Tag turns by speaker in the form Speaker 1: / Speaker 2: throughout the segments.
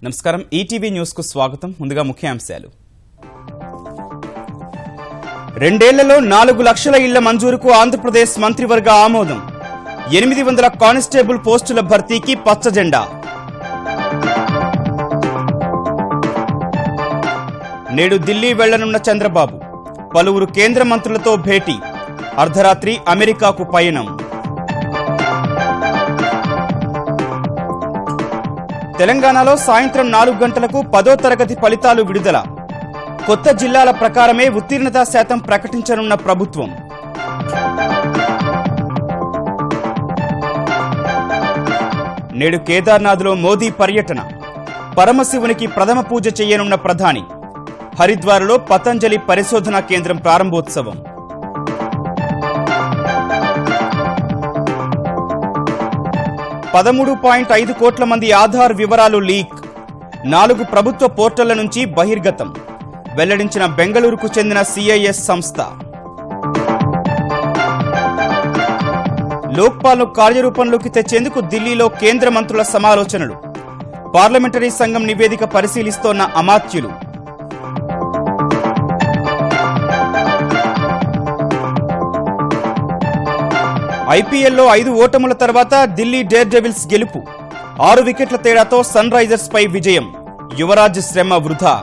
Speaker 1: నమస్కారం ETV news కు స్వాగతం. ముందుగా ముఖ్యాంశాలు. 2 ఏళ్లలో 4 లక్షల ఇళ్ల మంజూరుకు ఆంధ్రప్రదేశ్ మంత్రివర్గ ఆమోదం. 800 కానిస్టేబుల్ పోస్టుల భర్తీకి పచ్చజెండా. నేడు ఢిల్లీ వెళ్లనున్న చంద్రబాబు పలువురు కేంద్ర మంత్రులతో భేటీ. అర్ధరాత్రి అమెరికాకు పయనం. తెలంగాణలో సాయంత్రం 4 గంటలకు 10వ తరగతి ఫలితాలు విడుదల. కొత్త జిల్లాల ప్రకారమే ఉత్తీర్ణతా శాతం ప్రకటించనున్న ప్రభుత్వం. నేడు కేదార్నాథ్లో మోదీ పర్యటన. పరమశివునికి ప్రథమ పూజ చేయనున్న ప్రధాని. హరిద్వార్లో పతంజలి పరిశోధనా కేంద్రం ప్రారంభోత్సవం. $13.5 కోట్ల మంది ఆధార్ వివరాలు లీక్. 4 ప్రభుత్వ పోర్టళ్ల నుంచి బహిర్గతం. వెల్లడించిన బెంగళూరుకు చెందిన సిఐఎస్ సంస్థ. లోక్పాల్ను కార్యరూపంలోకి తెచ్చేందుకు ఢిల్లీలో కేంద్ర మంత్రుల సమాలోచనలు. పార్లమెంటరీ సంఘం నివేదిక పరిశీలిస్తోన్న అమాత్యులు. ఐపీఎల్లో 5 ఓటముల తర్వాత ఢిల్లీ డేర్ డెవిల్స్ గెలుపు. 6 వికెట్ల తేడాతో సన్ రైజర్స్ పై విజయం. యువరాజ్ శ్రమ వృధా.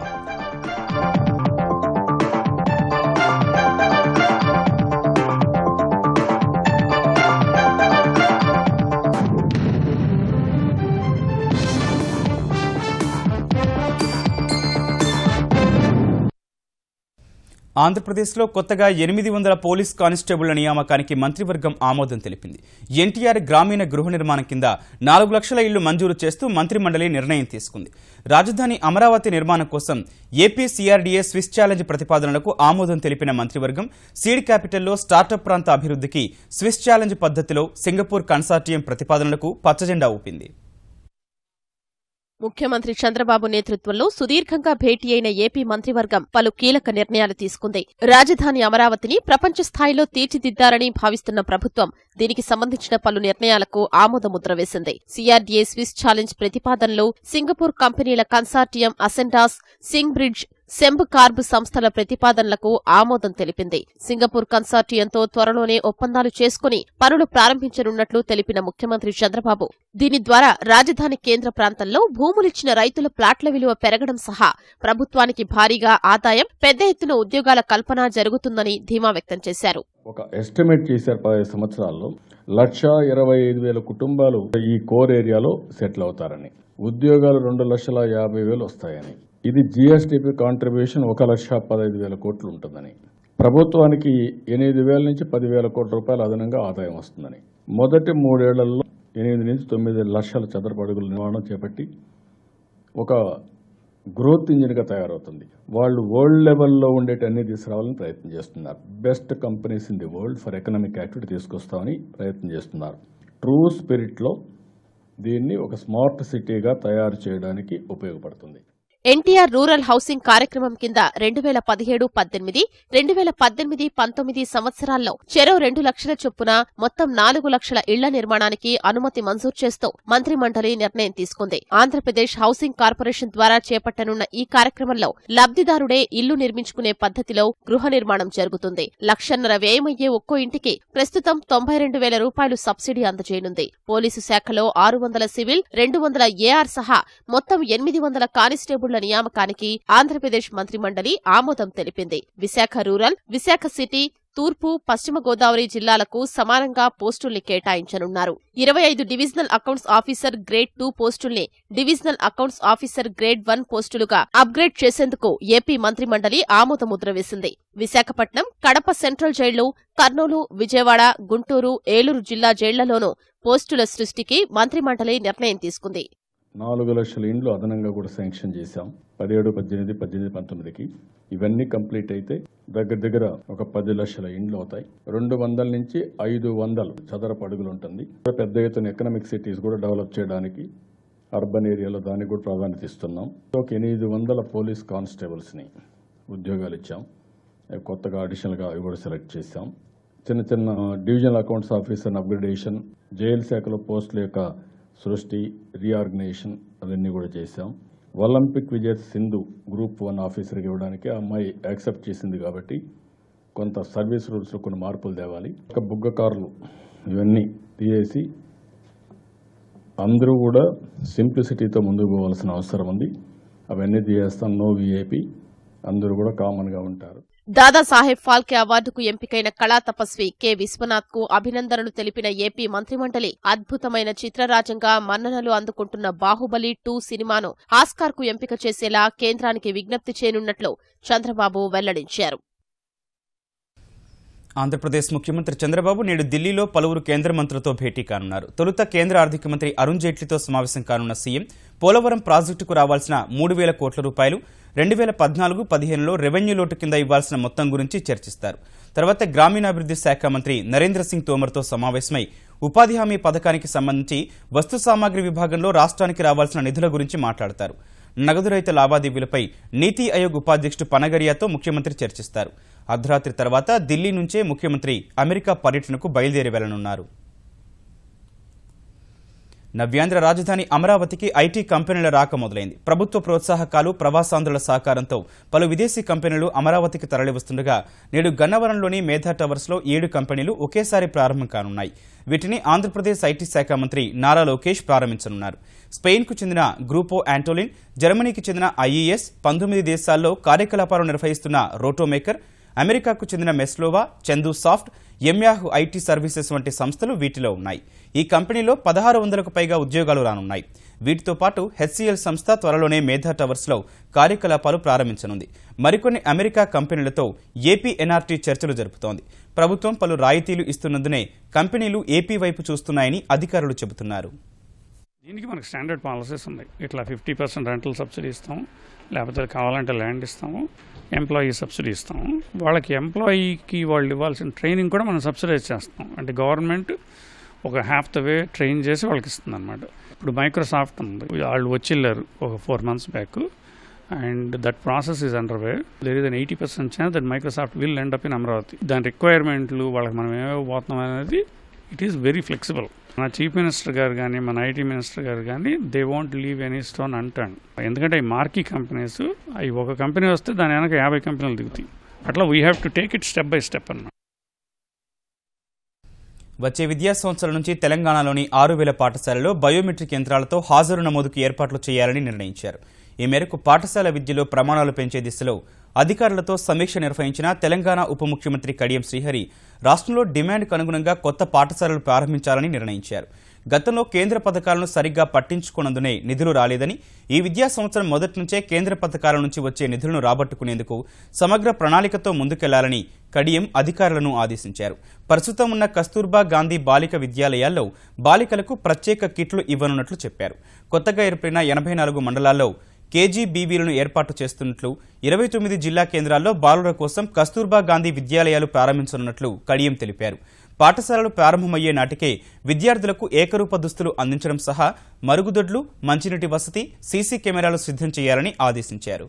Speaker 1: ఆంధ్రప్రదేశ్లో కొత్తగా 800 పోలీస్ కానిస్టేబుళ్ల నియామకానికి మంత్రివర్గం ఆమోదం తెలిపింది. ఎన్టీఆర్ గ్రామీణ గృహ నిర్మాణం కింద 4 లక్షల ఇళ్లు మంజూరు చేస్తూ మంత్రిమండలి నిర్ణయం తీసుకుంది. రాజధాని అమరావతి నిర్మాణం కోసం ఏపీ సిఆర్డీఏ స్విస్ ఛాలెంజ్ ప్రతిపాదనలకు ఆమోదం తెలిపిన మంత్రివర్గం సీడ్ క్యాపిటల్లో స్టార్టప్ ప్రాంత అభివృద్ధికి స్విస్ ఛాలెంజ్ పద్ధతిలో సింగపూర్ కన్సార్టియం ప్రతిపాదనలకు పచ్చజెండా ఊపింది.
Speaker 2: ముఖ్యమంత్రి చంద్రబాబు నేతృత్వంలో సుదీర్ఘంగా భేటీ అయిన ఏపీ మంత్రివర్గం పలు కీలక నిర్ణయాలు తీసుకుంది. రాజధాని అమరావతిని ప్రపంచ స్థాయిలో తీర్చిదిద్దారని భావిస్తున్న ప్రభుత్వం దీనికి సంబంధించిన పలు నిర్ణయాలకు ఆమోదముద్ర వేసింది. సిఆర్డీఏ స్విస్ ఛాలెంజ్ ప్రతిపాదనలో సింగపూర్ కంపెనీల consortium Ascendas, Singh bridge, Semb carb సంస్థల ప్రతిపాదనలకు ఆమోదం తెలిపింది. సింగపూర్ కన్సార్టియంతో త్వరలోనే ఒప్పందాలు చేసుకుని పనులు ప్రారంభించనున్నట్లు తెలిపిన ముఖ్యమంత్రి చంద్రబాబు దీని ద్వారా రాజధాని కేంద్ర ప్రాంతంలో భూములిచ్చిన రైతుల ప్లాట్ల విలువ పెరగడం సహా ప్రభుత్వానికి భారీగా ఆదాయం, పెద్ద ఎత్తున ఉద్యోగాల కల్పన జరుగుతుందని ధీమా వ్యక్తం చేశారు.
Speaker 3: ఒక ఎస్టిమేట్ చేశారు 10 సంవత్సరాల్లో 1,25,000 కుటుంబాలు ఈ కోర్ ఏరియాలో సెటిల్ అవుతారని, ఉద్యోగాలు 2,50,000 వస్తాయని, ఇది జీఎస్టీపీ కాంట్రిబ్యూషన్ 1,15,000 కోట్లు ఉంటుందని, ప్రభుత్వానికి 8,000 నుంచి 10,000 కోట్ల రూపాయల అదనంగా ఆదాయం వస్తుందని, మొదటి 3 ఏళ్లలో 8 నుంచి 9 లక్షల చదరపు అడుగుల నిర్మాణం చేపట్టి ఒక గ్రోత్ ఇంజిన్గా తయారవుతుంది. వాళ్ళు వరల్డ్ లెవెల్లో ఉండేటన్ని తీసుకురావాలని ప్రయత్నం చేస్తున్నారు. Best companies in the world for economic activity తీసుకొస్తామని ప్రయత్నం చేస్తున్నారు. ట్రూ స్పిరిట్లో దీన్ని ఒక స్మార్ట్ సిటీగా తయారు చేయడానికి ఉపయోగపడుతుంది.
Speaker 2: ఎన్టీఆర్ రూరల్ హౌసింగ్ కార్యక్రమం కింద 2017-18, 2018-19 సంవత్సరాల్లో చెరో 2 లక్షల చొప్పున మొత్తం 4 లక్షల ఇళ్ల నిర్మాణానికి అనుమతి మంజూరు చేస్తూ మంత్రిమండలి నిర్ణయం తీసుకుంది. ఆంధ్రప్రదేశ్ హౌసింగ్ కార్పొరేషన్ ద్వారా చేపట్టనున్న ఈ కార్యక్రమంలో లబ్దిదారుడే ఇల్లు నిర్మించుకునే పద్ధతిలో గృహ నిర్మాణం జరుగుతుంది. 1,50,000 వ్యయమయ్యే ఒక్కో ఇంటికి ప్రస్తుతం 92,000 రూపాయలు సబ్సిడీ అందజేయనుంది. పోలీసు శాఖలో 600 సివిల్, 200 ఏఆర్ సహా మొత్తం 800 కానిస్టేబుల్ నియామకానికి ఆంధ్రప్రదేశ్ మంత్రిమండలి ఆమోదం తెలిపింది. విశాఖ రూరల్, విశాఖ సిటీ, తూర్పు, పశ్చిమ గోదావరి జిల్లాలకు సమానంగా పోస్టుల్ని కేటాయించనున్నారు. 25 డివిజనల్ అకౌంట్స్ ఆఫీసర్ గ్రేడ్ 2 పోస్టుల్ని డివిజనల్ అకౌంట్స్ ఆఫీసర్ గ్రేడ్ 1 పోస్టులుగా అప్గ్రేడ్ చేసేందుకు ఏపీ మంత్రిమండలి ఆమోదముద్ర వేసింది. విశాఖపట్నం, కడప సెంట్రల్ జైళ్లు, కర్నూలు, విజయవాడ, గుంటూరు, ఏలూరు జిల్లా జైళ్లలోనూ పోస్టుల సృష్టికి మంత్రిమండలి నిర్ణయం తీసుకుంది.
Speaker 3: 4 లక్షల ఇండ్లు అదనంగా కూడా శాంక్షన్ చేశాం. 17, 18, 19కి ఇవన్నీ కంప్లీట్ అయితే దగ్గర ఒక 10 లక్షల ఇండ్లు అవుతాయి. 200 నుంచి 500 చదరపు అడుగులు ఉంటుంది. పెద్ద ఎత్తున ఎకనామిక్ సిటీస్ కూడా డెవలప్ చేయడానికి అర్బన్ ఏరియాలో దానికి కూడా ప్రాధాన్యత ఇస్తున్నాం. ఒక 800 పోలీస్ కానిస్టేబుల్స్ని ఉద్యోగాలు ఇచ్చాం. కొత్తగా అడిషనల్గా అవి కూడా సెలెక్ట్ చేశాం. చిన్న divisional accounts officer upgradation, jail శాఖలో పోస్టుల యొక్క సృష్టి, రీఆర్గనైజేషన్ అవన్నీ కూడా చేశాం. ఒలింపిక్ విజేత సింధు గ్రూప్ 1 ఆఫీసర్కి ఇవ్వడానికి ఆ అమ్మాయి యాక్సెప్ట్ చేసింది కాబట్టి కొంత సర్వీస్ రూల్స్లో కొన్ని మార్పులు తేవాలి. బుగ్గ కార్లు ఇవన్నీ తీసేసి అందరూ కూడా సింప్లిసిటీతో ముందుకు పోవాల్సిన అవసరం ఉంది. అవన్నీ తీసేస్తాం. నో విఐపి, అందరూ కూడా కామన్గా ఉంటారు.
Speaker 2: దాదాసాహెబ్ ఫాల్కే అవార్డుకు ఎంపికైన కళా తపస్వి కె విశ్వనాథ్ కు అభినందనలు తెలిపిన ఏపీ మంత్రిమండలి అద్భుతమైన చిత్రరాజంగా మన్ననలు అందుకుంటున్న బాహుబలి 2 సినిమాను ఆస్కార్ కు ఎంపిక చేసేలా కేంద్రానికి విజ్ఞప్తి చేయనున్నట్లు చంద్రబాబు వెల్లడించారు.
Speaker 1: ఆంధ్రప్రదేశ్ ముఖ్యమంత్రి చంద్రబాబు నేడు ఢిల్లీలో పలువురు కేంద్ర మంత్రులతో భేటీ కానున్నారు. తొలుత కేంద్ర ఆర్థిక మంత్రి అరుణ్ జైట్లీతో సమావేశం కానున్న సీఎం పోలవరం ప్రాజెక్టుకు రావాల్సిన 3,000 కోట్ల రూపాయలు 2014-15లో రెవెన్యూ లోటు కింద ఇవ్వాల్సిన మొత్తం గురించి చర్చిస్తారు. తర్వాత గ్రామీణాభివృద్ధి శాఖ మంత్రి నరేంద్ర సింగ్ తోమర్తో సమావేశమై ఉపాధి హామీ పథకానికి సంబంధించి వస్తు సామాగ్రి విభాగంలో రాష్ట్రానికి రావాల్సిన నిధుల గురించి మాట్లాడతారు. నగదు రహిత లావాదేవీలపై నీతి ఆయోగ్ ఉపాధ్యక్షుడు పనగరియాతో ముఖ్యమంత్రి చర్చిస్తారు. అర్ధరాత్రి తర్వాత ఢిల్లీ నుంచే ముఖ్యమంత్రి అమెరికా పర్యటనకు బయలుదేరి వెళ్లనున్నారు. నవ్యాంధ్ర రాజధాని అమరావతికి ఐటీ కంపెనీల రాక మొదలైంది. ప్రభుత్వ ప్రోత్సాహకాలు, ప్రవాసాంధ్రుల సహకారంతో పలు విదేశీ కంపెనీలు అమరావతికి తరలివస్తుండగా నేడు గన్నవరంలోని మేధా టవర్స్లో 7 కంపెనీలు ఒకేసారి ప్రారంభం కానున్నాయి. వీటిని ఆంధ్రప్రదేశ్ ఐటీ శాఖ మంత్రి నారా లోకేష్ ప్రారంభించనున్నారు. స్పెయిన్కు చెందిన గ్రూపో యాంటోలిన్, జర్మనీకి చెందిన ఐఈఎస్, 19 దేశాల్లో కార్యకలాపాలు నిర్వహిస్తున్న రోటోమేకర్, అమెరికాకు చెందిన మెస్లోవా, చందు సాఫ్ట్, ఎంయాహు ఐటీ సర్వీసెస్ వంటి సంస్థలు వీటిలో ఉన్నాయి. ఈ కంపెనీలో 1600కు పైగా ఉద్యోగాలు రానున్నాయి. వీటితో పాటు హెచ్సిఎల్ సంస్థ త్వరలోనే మేధా టవర్స్లో కార్యకలాపాలు ప్రారంభించనుంది. మరికొన్ని అమెరికా కంపెనీలతో ఏపీ ఎన్ఆర్టీ చర్చలు జరుపుతోంది. ప్రభుత్వం పలు రాయితీలు ఇస్తున్నందునే కంపెనీలు ఏపీ వైపు చూస్తున్నాయని అధికారులు చెబుతున్నారు.
Speaker 4: దీనికి మనకు స్టాండర్డ్ పాలసీస్ ఉన్నాయి. ఇట్లా 50% రెంటల్ సబ్సిడీ ఇస్తాము, లేకపోతే కావాలంటే ల్యాండ్ ఇస్తాము, ఎంప్లాయీ సబ్సిడీ ఇస్తాము. వాళ్ళకి ఎంప్లాయీకి వాళ్ళు ఇవ్వాల్సిన ట్రైనింగ్ కూడా మనం సబ్సిడైజ్ చేస్తాం. అంటే గవర్నమెంట్ ఒక half the way ట్రైన్ చేసి వాళ్ళకి ఇస్తుంది అనమాట. ఇప్పుడు మైక్రోసాఫ్ట్ ఉంది, వాళ్ళు వచ్చిళ్ళారు ఒక 4 months back, and that process is under way. There is an 80% chance that Microsoft will end up in Amaravati. దాని రిక్వైర్మెంట్లు వాళ్ళకి మనం ఏమేమి పోతున్నాం అనేది ఇట్ ఈస్ వెరీ ఫ్లెక్సిబుల్. మన చీఫ్ మినిస్టర్ గారు కానీ, మన ఐటీ మినిస్టర్ గారు కానీ, they want leave any stone unturned. ఎందుకంటే ఈ మార్కీ కంపెనీస్, అవి ఒక కంపెనీ వస్తే దాని వెనక 50 కంపెనీలు దిగుతాయి. అట్లా we have to take it step by step అన్నమాట.
Speaker 1: వచ్చే విద్యా సంవత్సరం నుంచి తెలంగాణలోని 6,000 పాఠశాలలో బయోమెట్రిక్ యంత్రాలతో హాజరు నమోదుకు ఏర్పాట్లు చేయాలని నిర్ణయించారు. ఈ మేరకు పాఠశాల విద్యలో ప్రమాణాలు పెంచే దిశలో అధికారులతో సమీక్ష నిర్వహించిన తెలంగాణ ఉప ముఖ్యమంత్రి కడియం శ్రీహరి రాష్ట్రంలో డిమాండ్కు అనుగుణంగా కొత్త పాఠశాలలు ప్రారంభించాలని నిర్ణయించారు. గతంలో కేంద్ర పథకాలను సరిగ్గా పట్టించుకున్నందునే నిధులు రాలేదని, ఈ విద్యా సంవత్సరం మొదటి నుంచే కేంద్ర పథకాల నుంచి వచ్చే నిధులను రాబట్టుకునేందుకు సమగ్ర ప్రణాళికతో ముందుకెళ్లాలని కడియం అధికారులను ఆదేశించారు. ప్రస్తుతం ఉన్న కస్తూర్బా గాంధీ బాలిక విద్యాలయాల్లో బాలికలకు ప్రత్యేక కిట్లు ఇవ్వనున్నట్లు చెప్పారు. కొత్తగా ఏర్పడిన 84 మండలాల్లో కేజీబీవీలను ఏర్పాటు చేస్తున్నట్లు, 29 జిల్లా కేంద్రాల్లో బాలుర కోసం కస్తూర్బా గాంధీ విద్యాలయాలు ప్రారంభించనున్నట్లు కడియం తెలిపారు. పాఠశాలలు ప్రారంభమయ్యే నాటికే విద్యార్థులకు ఏకరూప దుస్తులు అందించడం సహా మరుగుదొడ్లు, మంచినీటి వసతి, సీసీ కెమెరాలు సిద్ధం చేయాలని ఆదేశించారు.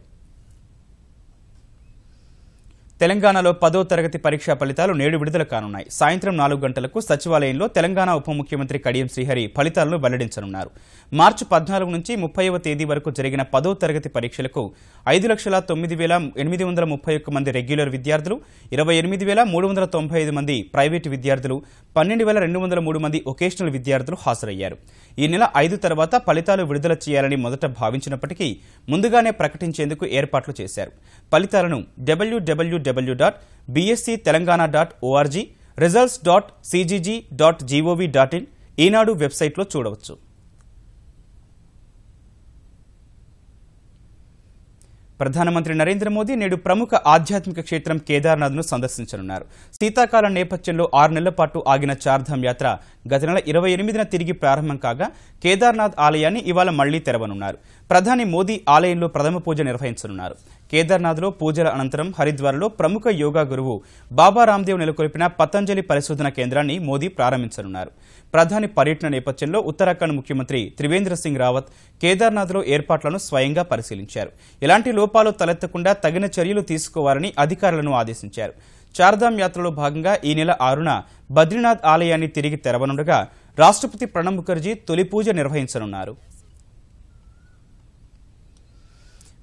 Speaker 1: తెలంగాణలో 10వ తరగతి పరీక్షా ఫలితాలు నేడు విడుదల కానున్నాయి. సాయంత్రం 4 గంటలకు సచివాలయంలో తెలంగాణ ఉప ముఖ్యమంత్రి కడియం శ్రీహరి ఫలితాలను వెల్లడించనున్నారు. మార్చి 14 నుంచి 30వ తేదీ వరకు జరిగిన 10వ తరగతి పరీక్షలకు 5,09,831 మంది రెగ్యులర్ విద్యార్థులు, 28,395 మంది ప్రైవేటు విద్యార్థులు, 12,203 మంది వొకేషనల్ విద్యార్థులు హాజరయ్యారు. ఈ నెల 5 తర్వాత ఫలితాలు విడుదల చేయాలని మొదట భావించినప్పటికీ ముందుగానే ప్రకటించేందుకు ఏర్పాట్లు చేశారు. ఫలితాలను www.bsctelangana.org, results.cgg.gov.in, ఈనాడు వెబ్సైట్లో చూడవచ్చు. ప్రధానమంత్రి నరేంద్ర మోదీ నేడు ప్రముఖ ఆధ్యాత్మిక క్షేత్రం కేదార్నాథ్ను సందర్శించనున్నారు. శీతాకాలం నేపథ్యంలో 6 నెలల పాటు ఆగిన చార్ధామ్ యాత్ర గత నెల 28న తిరిగి ప్రారంభం కాగా కేదార్నాథ్ ఆలయాన్ని ఇవాళ మళ్లీ తెరవనున్నారు. ప్రధాని మోదీ ఆలయంలో ప్రథమ పూజ నిర్వహించనున్నారు. కేదార్నాథ్లో పూజల అనంతరం హరిద్వార్లో ప్రముఖ యోగా గురువు బాబా రామ్దేవ్ నెలకొల్పిన పతంజలి పరిశోధన కేంద్రాన్ని మోదీ ప్రారంభించనున్నారు. ప్రధాని పర్యటన నేపథ్యంలో ఉత్తరాఖండ్ ముఖ్యమంత్రి త్రివేంద్ర సింగ్ రావత్ కేదార్నాథ్లో ఏర్పాట్లను స్వయంగా పరిశీలించారు. ఎలాంటి లోపాలు తలెత్తకుండా తగిన చర్యలు తీసుకోవాలని అధికారులను ఆదేశించారు. చార్ధామ్ యాత్రలో భాగంగా ఈ నెల 6న బద్రీనాథ్ ఆలయాన్ని తిరిగి తెరవనుండగా రాష్ట్రపతి ప్రణబ్ ముఖర్జీ తొలి పూజ నిర్వహించనున్నారు.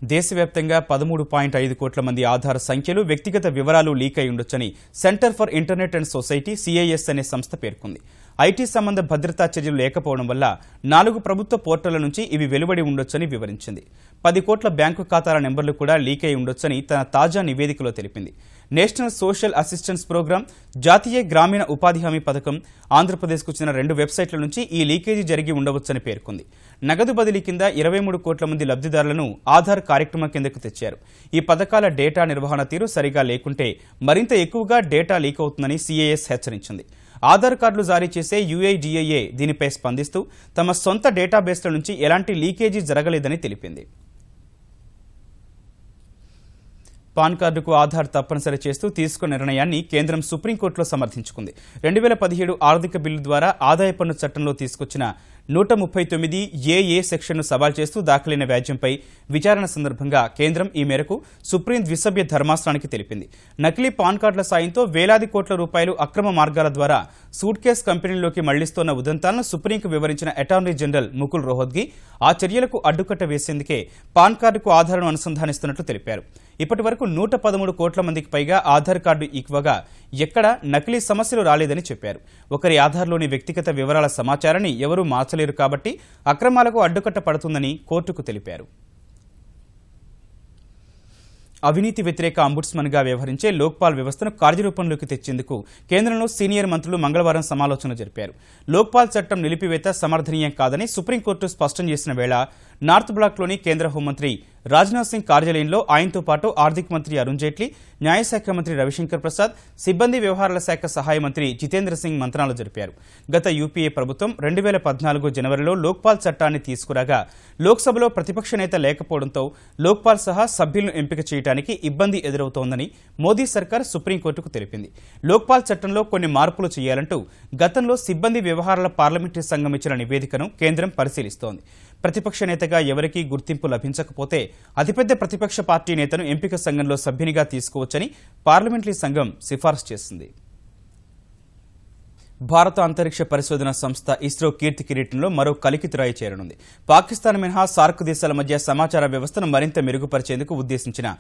Speaker 1: దేశవ్యాప్తంగా 13.5 కోట్ల మంది ఆధార్ సంఖ్యలు వ్యక్తిగత వివరాలు లీక్ అయి ఉండొచ్చని centre for internet and society CIS అనే సంస్థ పేర్కొంది. ఐటీ సంబంధ భద్రతా చర్యలు లేకపోవడం వల్ల 4 ప్రభుత్వ పోర్టళ్ల నుంచి ఇవి వెలువడి ఉండొచ్చని వివరించింది. 10 కోట్ల బ్యాంకు ఖాతాల నెంబర్లు కూడా లీక్ అయి ఉండొచ్చని తన తాజా నివేదికలో తెలిపింది. నేషనల్ సోషల్ అసిస్టెన్స్ ప్రోగ్రాం, జాతీయ గ్రామీణ ఉపాధి హామీ పథకం, ఆంధ్రప్రదేశ్కు చెందిన 2 వెబ్సైట్ల నుంచి ఈ లీకేజీ జరిగి ఉండవచ్చని పేర్కొంది. నగదు బదిలీ కింద 23 కోట్ల మంది లబ్ధిదారులను ఆధార్ కార్యక్రమం కిందకు తెచ్చారు. ఈ పథకాల డేటా నిర్వహణ తీరు సరిగా లేకుంటే మరింత ఎక్కువగా డేటా లీక్ అవుతుందని CIS హెచ్చరించింది. ఆధార్ కార్డులు జారీ చేసే UIDAI దీనిపై స్పందిస్తూ తమ సొంత డేటాబేస్ల నుంచి ఎలాంటి లీకేజీ జరగలేదని తెలిపింది. పాన్ కార్డుకు ఆధార్ తప్పనిసరి చేస్తూ తీసుకున్న నిర్ణయాన్ని కేంద్రం సుప్రీంకోర్టులో సమర్థించుకుంది. 2017 ఆర్థిక బిల్లు ద్వారా ఆదాయ పన్ను చట్టంలో తీసుకొచ్చిన 139A సెక్షన్ను సవాల్ చేస్తూ దాఖలైన వ్యాజ్యంపై విచారణ సందర్భంగా కేంద్రం ఈ మేరకు సుప్రీం ద్విసభ్య ధర్మాసనానికి తెలిపింది. నకిలీ పాన్ కార్డుల సాయంతో వేలాది కోట్ల రూపాయలు అక్రమ మార్గాల ద్వారా సూట్ కేస్ కంపెనీల్లోకి మళ్లిస్తోన్న ఉదంతాలను సుప్రీంకు వివరించిన అటార్నీ జనరల్ ముకుల్ రోహత్గి ఆ చర్యలకు అడ్డుకట్ట వేసేందుకే పాన్ కార్డుకు ఆధార్ను అనుసంధానిస్తున్నట్లు తెలిపారు. ఇప్పటి వరకు 113 కోట్ల మందికి పైగా ఆధార్ కార్డు ఇవ్వగా ఎక్కడా నకిలీ సమస్యలు రాలేదని చెప్పారు. ఒకరి ఆధార్లోని వ్యక్తిగత వివరాల సమాచారాన్ని ఎవరూ మార్చలేరు కాబట్టి అక్రమాలకు అడ్డుకట్ట పడుతుందని కోర్టుకు తెలిపారు. అవినీతి వ్యతిరేక అంబుడ్స్మన్గా వ్యవహరించే లోక్పాల్ వ్యవస్థను కార్యరూపంలోకి తెచ్చేందుకు కేంద్రంలో సీనియర్ మంత్రులు మంగళవారం సమాలోచన జరిపారు. లోక్పాల్ చట్టం నిలిపివేత సమర్థనీయం కాదని సుప్రీంకోర్టు స్పష్టం చేసిన వేళ నార్త్ బ్లాక్లోని కేంద్ర హోంమంత్రి రాజ్నాథ్ సింగ్ కార్యాలయంలో ఆయనతో పాటు ఆర్థిక మంత్రి అరుణ్ జైట్లీ, న్యాయశాఖ మంత్రి రవిశంకర్ ప్రసాద్, సిబ్బంది వ్యవహారాల శాఖ సహాయ మంత్రి జితేంద్ర సింగ్ మంత్రాలు జరిపారు. గత UPA ప్రభుత్వం 2014 జనవరిలో లోక్పాల్ చట్టాన్ని తీసుకురాగా లోక్సభలో ప్రతిపక్ష నేత లేకపోవడంతో లోక్పాల్ సహా సభ్యులను ఎంపిక చేయడానికి ఇబ్బంది ఎదురవుతోందని మోదీ సర్కార్ సుప్రీంకోర్టుకు తెలిపింది. లోక్పాల్ చట్టంలో కొన్ని మార్పులు చేయాలంటూ గతంలో సిబ్బంది వ్యవహారాల పార్లమెంటరీ సంఘం ఇచ్చిన నివేదికను కేంద్రం పరిశీలిస్తోంది. ప్రతిపక్ష నేతగా ఎవరికీ గుర్తింపు లభించకపోతే అతిపెద్ద ప్రతిపక్ష పార్టీ నేతను ఎంపిక సంఘంలో సభ్యునిగా తీసుకోవచ్చని పార్లమెంటరీ సంఘం సిఫార్సు చేసింది. భారత అంతరిక్ష పరిశోధన సంస్థ ఇస్రో కీర్తి కిరీటంలో మరో కలికితురాయి చేరనుంది. పాకిస్తాన్ మినహా సార్క్ దేశాల మధ్య సమాచార వ్యవస్థను మరింత మెరుగుపరిచేందుకు ఉద్దేశించిన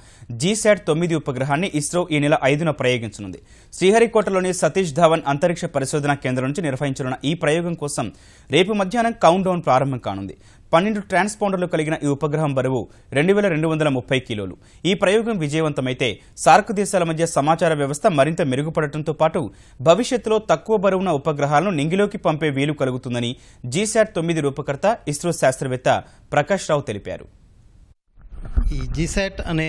Speaker 1: GSAT-9 ఉపగ్రహాన్ని ఇస్రో ఈ నెల 5న ప్రయోగించనుంది. శ్రీహరికోటలోని సతీష్ ధావన్ అంతరిక్ష పరిశోధన కేంద్రం నుంచి నిర్వహించనున్న ఈ ప్రయోగం కోసం రేపు మధ్యాహ్నం కౌంట్ డౌన్ ప్రారంభం కానుంది. 12 ట్రాన్స్పాండర్లు కలిగిన ఈ ఉపగ్రహం బరువు 2230 కిలోలు. ఈ ప్రయోగం విజయవంతమైతే సార్క్ దేశాల మధ్య సమాచార వ్యవస్థ మరింత మెరుగుపడటంతో పాటు భవిష్యత్తులో తక్కువ బరువున ఉపగ్రహాలను నింగిలోకి పంపే వీలు కలుగుతుందని GSAT-9 రూపకర్త ఇస్రో శాస్త్రవేత్త ప్రకాష్ రావు తెలిపారు.
Speaker 5: ఈ GSAT అనే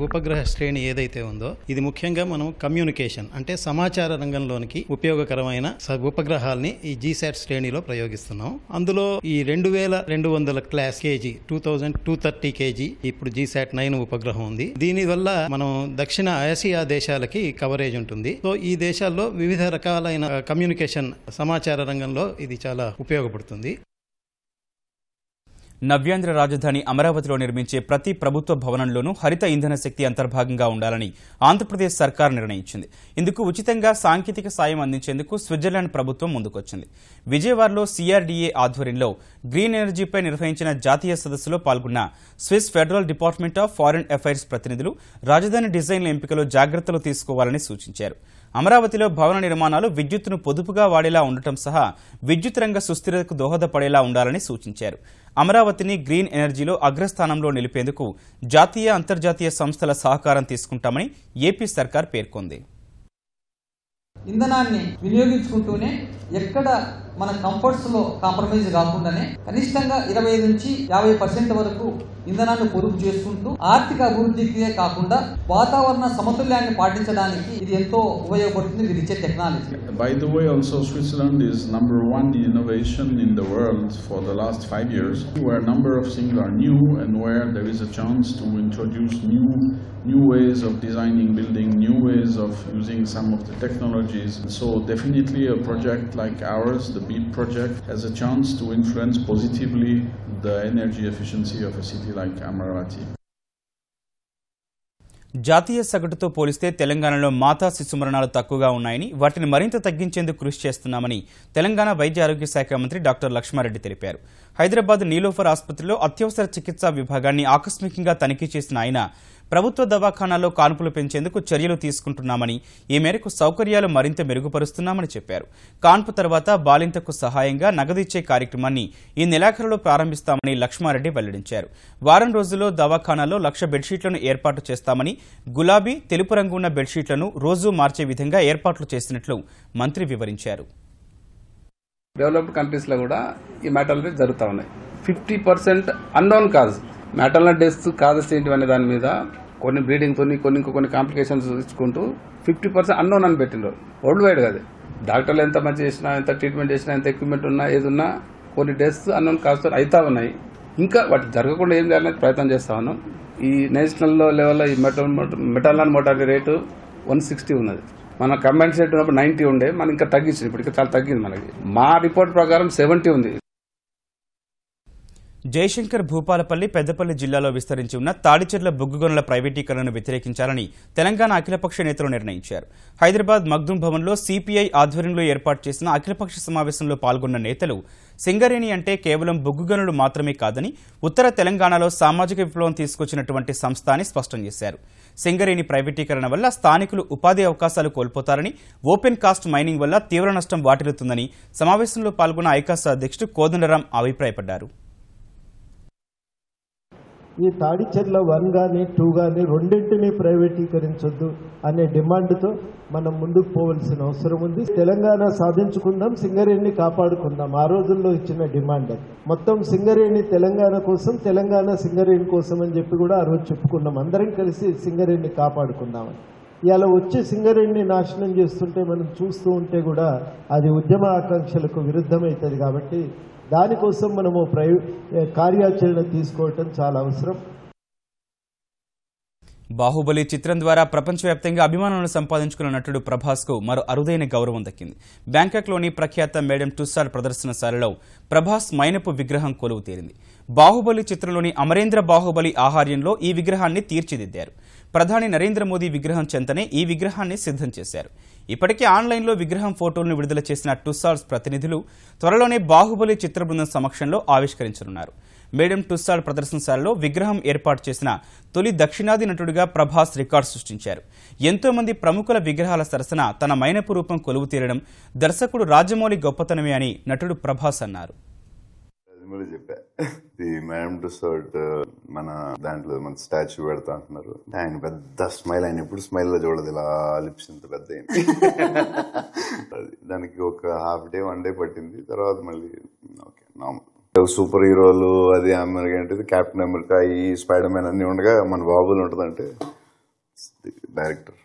Speaker 5: ఉపగ్రహ శ్రేణి ఏదైతే ఉందో ఇది ముఖ్యంగా మనం కమ్యూనికేషన్ అంటే సమాచార రంగంలోనికి ఉపయోగకరమైన ఉపగ్రహాల్ని ఈ GSAT శ్రేణిలో ప్రయోగిస్తున్నాం. అందులో ఈ 2200 క్లాస్ కేజీ 2230 కేజీ ఇప్పుడు GSAT-9 ఉపగ్రహం ఉంది. దీనివల్ల మనం దక్షిణ ఆసియా దేశాలకి కవరేజ్ ఉంటుంది. సో ఈ దేశాల్లో వివిధ రకాలైన కమ్యూనికేషన్ సమాచార రంగంలో ఇది చాలా ఉపయోగపడుతుంది.
Speaker 1: నవ్యాంధ్ర రాజధాని అమరావతిలో నిర్మించే ప్రతి ప్రభుత్వ భవనంలోనూ హరిత ఇంధన శక్తి అంతర్భాగంగా ఉండాలని ఆంధ్రప్రదేశ్ సర్కార్ నిర్ణయించింది. ఇందుకు ఉచితంగా సాంకేతిక సాయం అందించేందుకు స్విట్జర్లాండ్ ప్రభుత్వం ముందుకొచ్చింది. విజయవాడలో CRDA ఆధ్వర్యంలో గ్రీన్ ఎనర్జీపై నిర్వహించిన జాతీయ సదస్సులో పాల్గొన్న Swiss federal department of foreign affairs ప్రతినిధులు రాజధాని డిజైన్ల ఎంపికలో జాగ్రత్తలు తీసుకోవాలని సూచించారు. అమరావతిలో భవన నిర్మాణాలు విద్యుత్తును పొదుపుగా వాడేలా ఉండటం సహా విద్యుత్ రంగ సుస్థిరతకు దోహదపడేలా ఉండాలని సూచించారు. అమరావతిని గ్రీన్ ఎనర్జీలో అగ్రస్థానంలో నిలిపేందుకు జాతీయ అంతర్జాతీయ సంస్థల సహకారం తీసుకుంటామని ఏపీ సర్కార్ పేర్కొంది.
Speaker 6: ఇంధనాన్ని వినియోగించుకుంటూనే ఎక్కడ మన కంఫర్ట్స్ లో కాంప్రమైజ్ కాకుండానే కనిష్టంగా 25 నుంచి 50% వరకు ఇంధనాన్ని పొదుపు చేసుకుంటూ ఆర్థిక అభివృద్ధికే కాకుండా వాతావరణ సమతుల్యాన్ని పాటించడానికి ఇది ఎంతో ఉపయోగపడుతుంది ఇది ఇచ్చే technology.
Speaker 7: By the way, also Switzerland is #1 in innovation in the world for the last 5 years, where a number of things are new and where there is a chance to introduce new ways of designing building, new ways of using some of the technologies. So definitely a project like ours, the BEAT project, has a chance to influence positively the energy efficiency of a city like Amaravati.
Speaker 1: జాతీయ సగటుతో పోలిస్తే తెలంగాణలో మాతా శిశు మరణాలు తక్కువగా ఉన్నాయని వాటిని మరింత తగ్గించేందుకు కృషి చేస్తున్నామని తెలంగాణ వైద్య ఆరోగ్య శాఖ మంత్రి డాక్టర్ లక్ష్మారెడ్డి తెలిపారు. హైదరాబాద్ నీలోఫర్ ఆసుపత్రిలో అత్యవసర చికిత్సా విభాగాన్ని ఆకస్మికంగా తనిఖీ చేసిన ఆయన ప్రభుత్వ దవాఖానాల్లో కాన్పులు పెంచేందుకు చర్యలు తీసుకుంటున్నామని, ఈ మేరకు సౌకర్యాలు మరింత మెరుగుపరుస్తున్నామని చెప్పారు. కాన్పు తర్వాత బాలింతకు సహాయంగా నగదిచ్చే కార్యక్రమాన్ని ఈ నెలాఖరులో ప్రారంభిస్తామని లక్ష్మారెడ్డి వెల్లడించారు. వారం రోజుల్లో దవాఖానాల్లో 1,00,000 బెడ్షీట్లను ఏర్పాటు చేస్తామని, గులాబీ, తెలుపు రంగు ఉన్న బెడ్షీట్లను రోజూ మార్చే విధంగా ఏర్పాట్లు చేసినట్లు మంత్రి వివరించారు.
Speaker 8: డెవలప్డ్ కంట్రీస్ లో కూడా ఈ మ్యాటర్లు జరుగుతూ ఉన్నాయి. 50% unknown cause maternal deaths causes ఏంటి అనే దాని మీద కొన్ని బ్లీడింగ్ తోని కొన్ని కాంప్లికేషన్స్ ఇచ్చుకుంటూ 50% అన్నోన్ అని పెట్టినారు. వరల్డ్ వైడ్ కాదు, డాక్టర్లు ఎంత మంచి చేసినా, ఎంత ట్రీట్మెంట్ చేసినా, ఎంత ఎక్విప్మెంట్ ఉన్నా, ఏది ఉన్నా కొన్ని డెత్స్ అన్నోన్ కాజ్తో అవుతా ఉన్నాయి. ఇంకా వాటి జరగకుండా ఏం చేయాలని ప్రయత్నం చేస్తా ఉన్నాం. ఈ నేషనల్ లెవెల్లో ఈ మెటర్నల్ మోర్టాలిటీ రేటు 160 ఉన్నది. మన కంబైన్ సెట్ ఉన్నప్పుడు 90 ఉండే, మనం ఇంకా తగ్గించింది. ఇప్పుడు ఇంకా చాలా తగ్గింది. మనకి మా రిపోర్ట్ ప్రకారం 70 ఉంది.
Speaker 1: జయశంకర్ భూపాలపల్లి, పెద్దపల్లి జిల్లాలో విస్తరించి ఉన్న తాడిచెర్ల బొగ్గు గనుల ప్రైవేటీకరణను వ్యతిరేకించాలని తెలంగాణ అఖిలపక్ష నేతలు నిర్ణయించారు. హైదరాబాద్ మగ్దుం భవన్లో సిపిఐ ఆధ్వర్యంలో ఏర్పాటు చేసిన అఖిలపక్ష సమావేశంలో పాల్గొన్న నేతలు సింగరేణి అంటే కేవలం బొగ్గు గనులు మాత్రమే కాదని, ఉత్తర తెలంగాణలో సామాజిక విప్లవం తీసుకొచ్చినటువంటి సంస్థ అని స్పష్టం చేశారు. సింగరేణి ప్రైవేటీకరణ వల్ల స్థానికులు ఉపాధి అవకాశాలు కోల్పోతారని, ఓపెన్ కాస్ట్ మైనింగ్ వల్ల తీవ్ర నష్టం వాటిల్లుతుందని సమావేశంలో పాల్గొన్న ఐకాస అధ్యక్షుడు కోదండరాం అభిప్రాయపడ్డారు.
Speaker 9: ఈ తాడిచెర్ల 1 కానీ 2 కానీ రెండింటినీ ప్రైవేటీకరించొద్దు అనే డిమాండ్తో మనం ముందుకు పోవాల్సిన అవసరం ఉంది. తెలంగాణ సాధించుకుందాం, సింగరేణిని కాపాడుకుందాం. ఆ రోజుల్లో ఇచ్చిన డిమాండ్ అది. మొత్తం సింగరేణి తెలంగాణ కోసం, తెలంగాణ సింగరేణి కోసం అని చెప్పి కూడా ఆ రోజు చెప్పుకున్నాం. అందరం కలిసి సింగరేణిని కాపాడుకుందామని. ఇలా వచ్చి సింగరేణిని నాశనం చేస్తుంటే మనం చూస్తూ ఉంటే కూడా అది ఉద్యమ ఆకాంక్షలకు విరుద్ధమవుతుంది. కాబట్టి దానికోసం మనము కార్యాచరణ తీసుకోవటం చాలా అవసరం.
Speaker 1: బాహుబలి చిత్రం ద్వారా ప్రపంచవ్యాప్తంగా అభిమానులను సంపాదించుకున్న నటుడు ప్రభాస్ కు మరో అరుదైన గౌరవం దక్కింది. బ్యాంకాక్లోని ప్రఖ్యాత మేడం టుస్సాడ్ ప్రదర్శనశాలలో ప్రభాస్ మైనపు విగ్రహం కొలువు తీరింది. బాహుబలి చిత్రంలోని అమరేంద్ర బాహుబలి ఆహార్యంలో ఈ విగ్రహాన్ని తీర్చిదిద్దారు. ప్రధాని నరేంద్ర మోదీ విగ్రహం చెంతనే ఈ విగ్రహాన్ని సిద్ధం చేశారు. ఇప్పటికే ఆన్లైన్లో విగ్రహం ఫోటోలను విడుదల చేసిన టుస్సాడ్స్ ప్రతినిధులు త్వరలోనే బాహుబలి చిత్ర బృందం సమక్షంలో ఆవిష్కరించనున్నారు. మేడం టుస్సాడ్ ప్రదర్శనశాలలో విగ్రహం ఏర్పాటు చేసిన తొలి దక్షిణాది నటుడిగా ప్రభాస్ రికార్డు సృష్టించారు. ఎంతో మంది ప్రముఖుల విగ్రహాల సరసన తన మైనపు రూపం కొలువు తీరడం దర్శకుడు రాజమౌళి గొప్పతనమే అని నటుడు ప్రభాస్ అన్నారు.
Speaker 10: మేడం టుస్సాడ్ మన దాంట్లో మన స్టాచ్యూ పెడతా అంటున్నారు. ఆయన పెద్ద స్మైల్, ఆయన ఎప్పుడు స్మైల్ లో చూడదు, ఇలా లిప్స్ ఇంత పెద్ద అయింది. దానికి ఒక హాఫ్ డే 1 డే పట్టింది. తర్వాత మళ్ళీ ఓకే నార్మల్ సూపర్ హీరోలు అది అమెరికా అంటే కెప్టెన్ అమెరికా, ఈ స్పైడర్ మ్యాన్ అన్ని ఉండగా మన బాబులు ఉంటుందంటే డైరెక్టర్.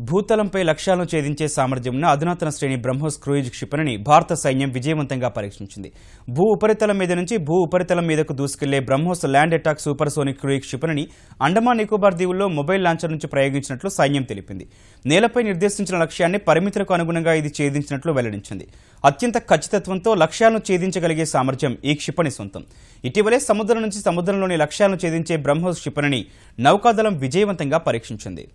Speaker 1: భూతలంపై లక్ష్యాలను ఛేదించే సామర్థ్యం ఉన్న అధునాతన శ్రేణి బ్రహ్మోస్ క్రూయిజ్ క్షిపణిని భారత సైన్యం విజయవంతంగా పరీక్షించింది. భూ ఉపరితలం మీద నుంచి భూ ఉపరితలం మీదకు దూసుకెళ్లే BrahMos land attack supersonic cruise క్షిపణిని అండమాన్ నికోబార్ దీవుల్లో మొబైల్ లాంచర్ నుంచి ప్రయోగించినట్లు సైన్యం తెలిపింది. నేలపై నిర్దేశించిన లక్ష్యాన్ని పరిమితులకు అనుగుణంగా ఇది ఛేదించినట్లు వెల్లడించింది. అత్యంత ఖచ్చితత్వంతో లక్ష్యాలను ఛేదించగలిగే సామర్థ్యం ఈ క్షిపణి సొంతం. ఇటీవలే సముద్రం నుంచి సముద్రంలోని లక్ష్యాలను ఛేదించే బ్రహ్మోస్ క్షిపణిని నౌకాదళం విజయవంతంగా పరీక్షించింది.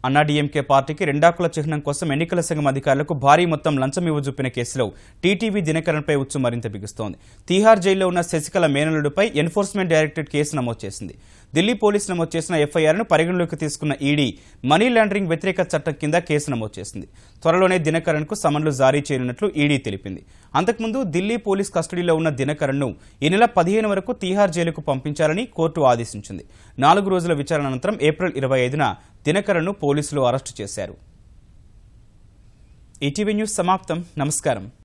Speaker 1: అన్నాడీఎంకే పార్టీకి రెండాకుల చిహ్నం కోసం ఎన్నికల సంఘం అధికారులకు భారీ మొత్తం లంచం ఇవ్వజూపిన కేసులో టీటీవీ దినకరన్పై ఉచ్చు మరింత బిగుస్తోంది. తీహార్ జైల్లో ఉన్న శశికళ మేనల్లుడిపై ఎన్ఫోర్స్మెంట్ డైరెక్టరేట్ కేసు నమోదు చేసింది. ఢిల్లీ పోలీసు నమోదు చేసిన ఎఫ్ఐఆర్ను పరిగణలోకి తీసుకున్న ఈడీ మనీ లాండరింగ్ వ్యతిరేక చట్టం కింద కేసు నమోదు చేసింది. త్వరలోనే దినకరన్కు సమన్లు జారీ చేయనున్నట్లు ఈడీ తెలిపింది. అంతకుముందు ఢిల్లీ పోలీస్ కస్టడీలో ఉన్న దినకరన్ను ఈ నెల 15 వరకు తీహార్ జైలుకు పంపించాలని కోర్టు ఆదేశించింది. 4 రోజుల విచారణ అనంతరం ఏప్రిల్ 25న దినకరన్ను పోలీసులు అరెస్టు చేశారు. ఈటీవీ న్యూస్ సమాప్తం. నమస్కారం.